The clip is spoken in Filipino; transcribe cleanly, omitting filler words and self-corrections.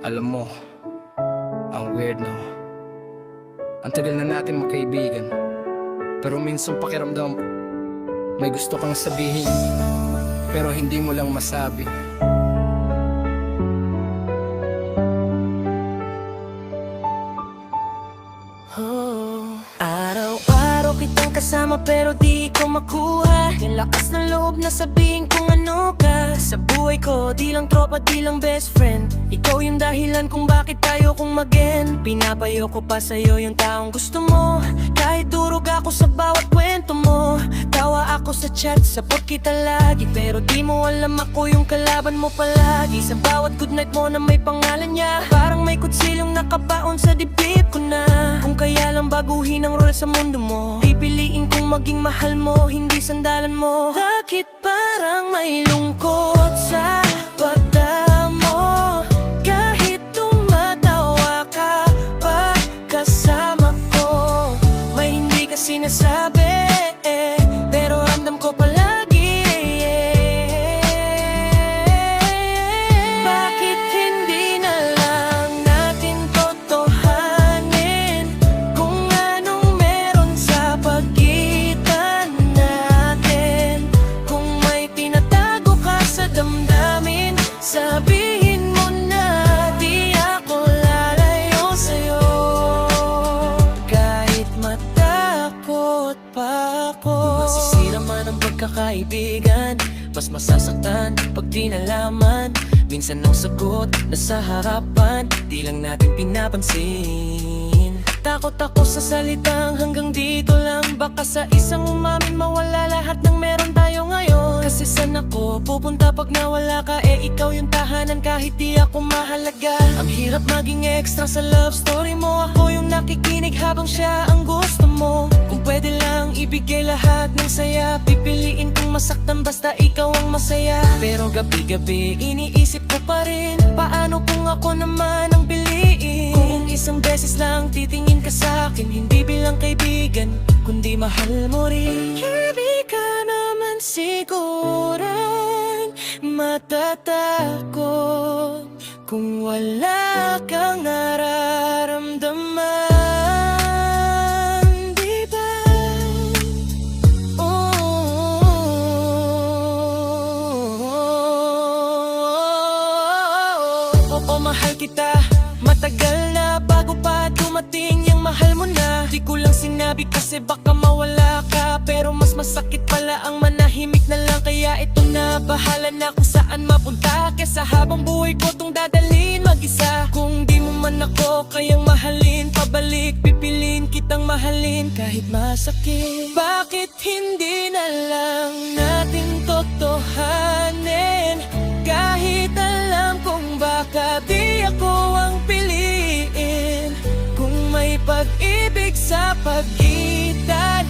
Alam mo, ang weird no. Ang tagal na natin magkaibigan, pero minsan pakiramdam may gusto kang sabihin, pero hindi mo lang masabi. Araw-araw kitang kasama pero di ko makuha yung lakas ng loob na sabihin kung ano ka. Sa buhay ko, di lang tropa, di lang best friend. Ikaw yung dahilan kung bakit tayo kung mag-end. Pinapayo ko pa sa'yo yung taong gusto mo. Kahit durog ako sa bawat kwento mo. Tawa ako sa chat, support kita lagi. Pero di mo alam ako yung kalaban mo palagi. Sa bawat goodnight mo na may pangalan niya, parang may kutsilong nakabaon sa dibdib ko na. Kung kaya lang baguhin ang role sa mundo mo, pipiliin kong maging mahal mo, hindi sandalan mo. Bakit parang may lungkot sa pagdamo? Kahit tumatawa ka pa kasama ko, may hindi ka sinasabi, pero ramdam ko palagi. Bakit hindi na lang natin totohanin kung anong meron sa pagitan natin? Kung may tinatago ka sa damdamin, sabihin mo na, di ako lalayo sa'yo. Kahit matakot pa ako. Masisira man ang pagkakaibigan, mas masasaktan pag di nalaman. Minsan ang sagot nasa harapan, di lang natin pinapansin. Takot ako sa salitang hanggang dito lang. Baka sa isang umamin mawala lahat ng meron tayo ngayon. Kasi saan ako pupunta pag nawala ka? Ikaw yung tahanan kahit di ako mahalaga. Ang hirap maging extra sa love story mo. Ako yung nakikinig habang siya ang gusto mo. Kung pwede lang ibigay lahat ng saya, pipiliin kong masaktan basta ikaw ang masaya. Pero gabi-gabi iniisip ko pa rin, paano kung ako naman ang piliin? Kung isang beses lang titingin ka sa'kin, hindi bilang kaibigan, kundi mahal mo rin. Hindi ka naman siguran matatakot kung wala kang nararamdaman, di ba? Oo, mahal kita. Matagal na bago pa dumating yung mahal mo na. Di ko lang sinabi kasi baka mawala ka, pero mas masakit pala ang manahimik na lang. Kaya ito na, bahala na kung saan mapunta, kesa habang buhay ko tong dadalhin mag-isa. Kung di mo man ako kayang mahalin, pabalik pipiliin kitang mahalin kahit masakit. Bakit hindi na lang natin totohanin? Kahit alam kong baka di ako ang piliin. Kung may pag-ibig sa pagitan